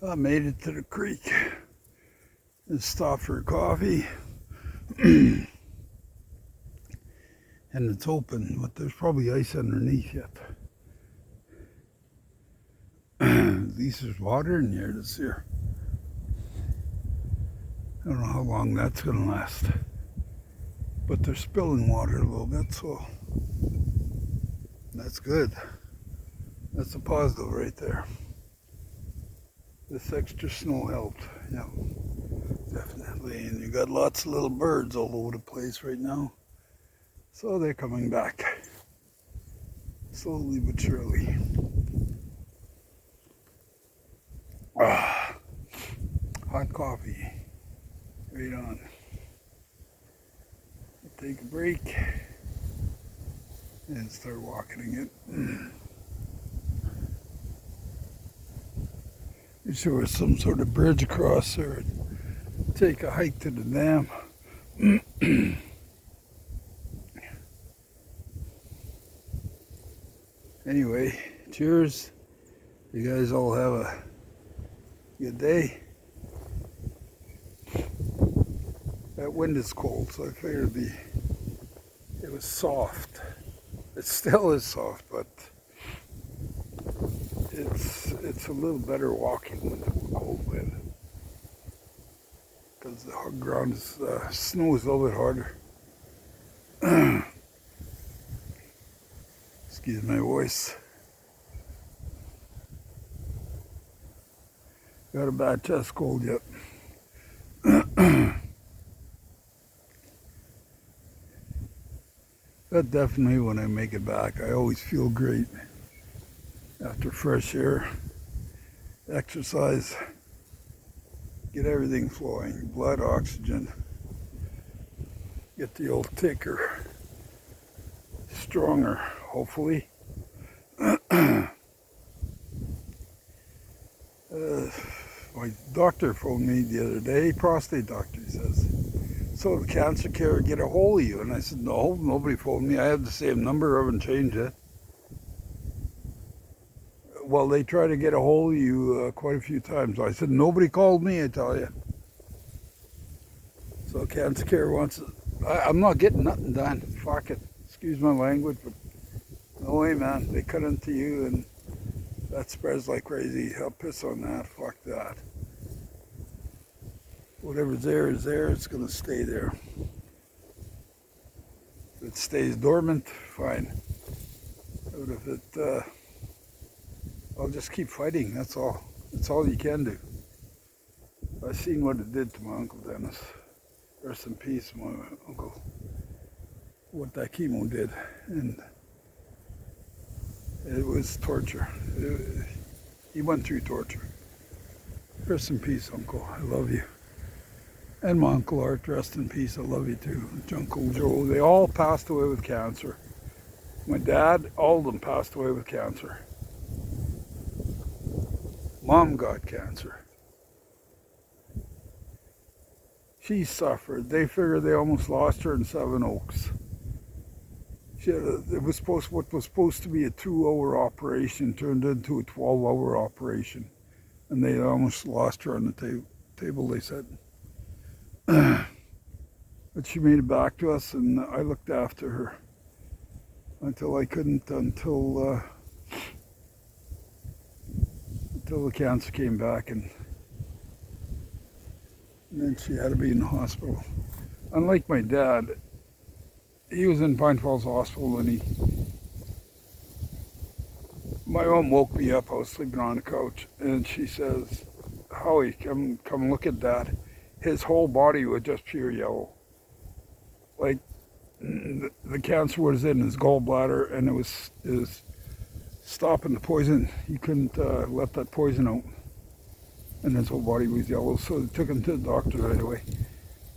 I made it to the creek and stopped for coffee. And it's open, but there's probably ice underneath yet. At least there's water in here this year. I don't know how long that's going to last. But they're spilling water a little bit, so that's good. That's a positive right there. This extra snow helped, yeah, definitely. And you got lots of little birds all over the place right now. So they're coming back, slowly but surely. Hot coffee, right on. Take a break and start walking again. Wish there was some sort of bridge across there. Take a hike to the dam. Anyway, cheers. You guys all have a good day. That wind is cold, so I figured it was soft. It still is soft, but it's a little better walking with the cold wind. Because the ground is, snow is a little bit harder. Excuse my voice. Got a bad chest cold yet. But definitely when I make it back, I always feel great. After fresh air, exercise, get everything flowing, blood, oxygen, get the old ticker stronger, hopefully. My doctor phoned me the other day, prostate doctor, he says. So the cancer care get a hold of you. And I said, no, nobody phoned me. I have the same number, I haven't changed it. Well, they try to get a hold of you quite a few times. I said, nobody called me, I tell you. So cancer care wants it. I'm not getting nothing done. Fuck it. Excuse my language, but no way, man. They cut into you and that spreads like crazy. I'll piss on that. Fuck that. Whatever's there is there. It's going to stay there. If it stays dormant, fine. But if it, I'll just keep fighting. That's all. That's all you can do. I've seen what it did to my Uncle Dennis. Rest in peace, my uncle. What that chemo did. And it was torture. He went through torture. Rest in peace, Uncle. I love you. And my Uncle Art, rest in peace. I love you too. Uncle Joe. They all passed away with cancer. My dad, all of them passed away with cancer. Mom got cancer. She suffered. They figured they almost lost her in Seven Oaks. What was supposed to be a 2-hour operation turned into a 12-hour operation. And they almost lost her on the table, they said. But she made it back to us, and I looked after her until I couldn't, until the cancer came back, and then she had to be in the hospital. Unlike my dad, he was in Pine Falls Hospital, and my mom woke me up. I was sleeping on the couch, and she says, "Howie, come look at Dad." His whole body was just pure yellow. Like the cancer was in his gallbladder, and it was stopping the poison. He couldn't let that poison out, and his whole body was yellow. So they took him to the doctor right away.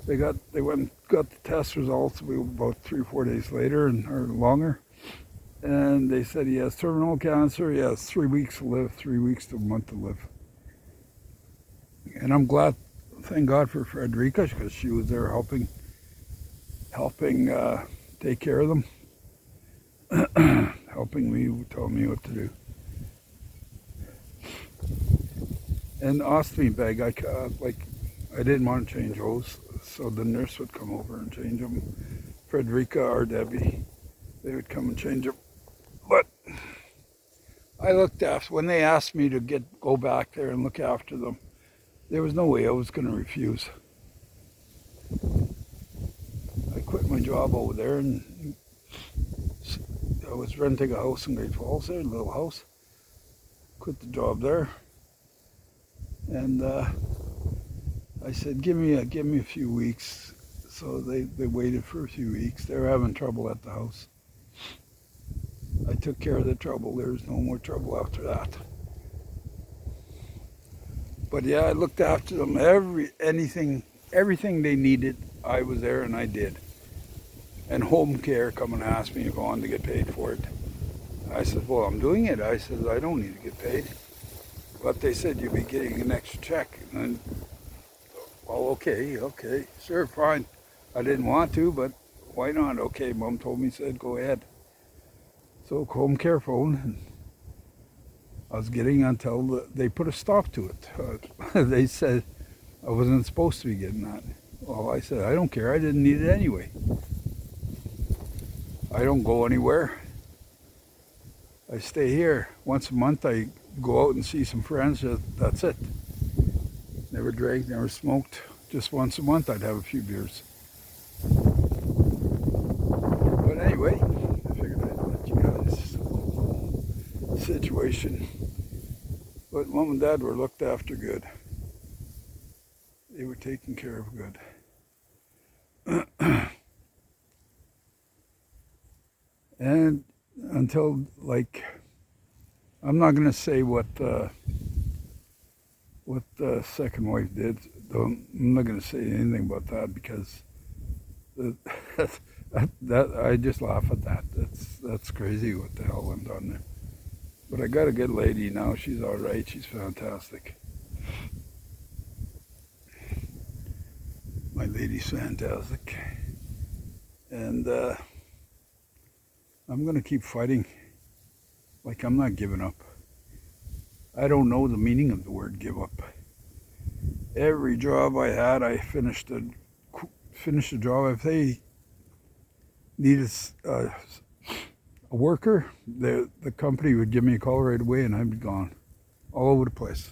They went and got the test results about 3 or 4 days later, or longer, and they said he has terminal cancer. He has 3 weeks to live, 3 weeks to a month to live. And I'm glad, thank God for Frederica, because she was there helping take care of them, helping me, telling me what to do. And ostomy bag, I didn't want to change those, so the nurse would come over and change them. Frederica or Debbie, they would come and change them. But I looked after, when they asked me to go back there and look after them, there was no way I was going to refuse. I quit my job over there and I was renting a house in Great Falls there, a little house. Quit the job there. And I said, give me a few weeks. So they waited for a few weeks. They were having trouble at the house. I took care of the trouble. There was no more trouble after that. But yeah, I looked after them. Everything they needed, I was there and I did. And home care come and asked me if I wanted to get paid for it. I said, well, I'm doing it. I said, I don't need to get paid. But they said you'd be getting an extra check. And well, okay, sure, fine. I didn't want to, but why not? Okay, Mom told me, said, go ahead. So home care phone, and I was getting until they put a stop to it. They said I wasn't supposed to be getting that. Well, I said, I don't care. I didn't need it anyway. I don't go anywhere. I stay here. Once a month I go out and see some friends. That's it. Never drank, never smoked. Just once a month I'd have a few beers. But anyway, I figured I'd let you guys know the situation. But Mom and Dad were looked after good. They were taken care of good. And until, I'm not going to say what the second wife did. I'm not going to say anything about that because that I just laugh at that. That's crazy what the hell went on there. But I got a good lady now. She's all right. She's fantastic. My lady's fantastic. And I'm going to keep fighting. I'm not giving up. I don't know the meaning of the word give up. Every job I had, I finished the job. If they needed a worker, the company would give me a call right away and I'd be gone. All over the place.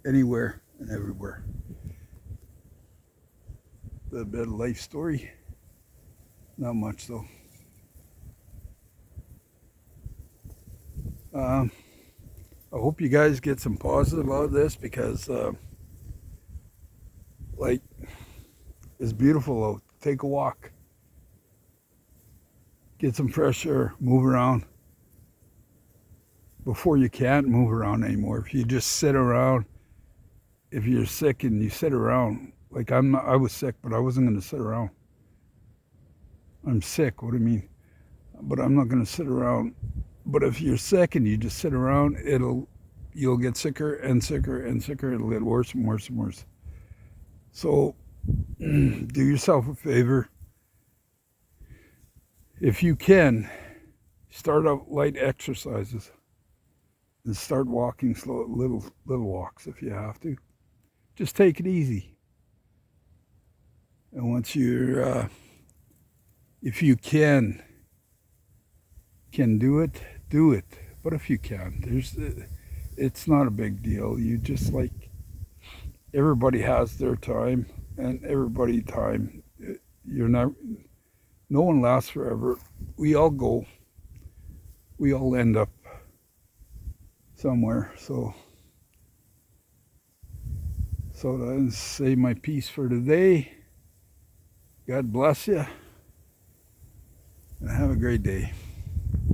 Anywhere and everywhere. A bit of life story. Not much though. I hope you guys get some positive out of this because it's beautiful out. Take a walk. Get some fresh air. Move around. Before you can't move around anymore. If you just sit around, if you're sick and you sit around, I was sick, but I wasn't going to sit around. I'm sick, what do you mean? But I'm not going to sit around. But if you're sick and you just sit around, you'll get sicker and sicker and sicker. It'll get worse and worse and worse. So do yourself a favor. If you can, start out light exercises and start walking slow, little walks if you have to. Just take it easy. And once you're, if you can do it, do it. But if you can, it's not a big deal. You just everybody has their time, and everybody time. No one lasts forever. We all go. We all end up somewhere. So I say my piece for today. God bless you, and have a great day.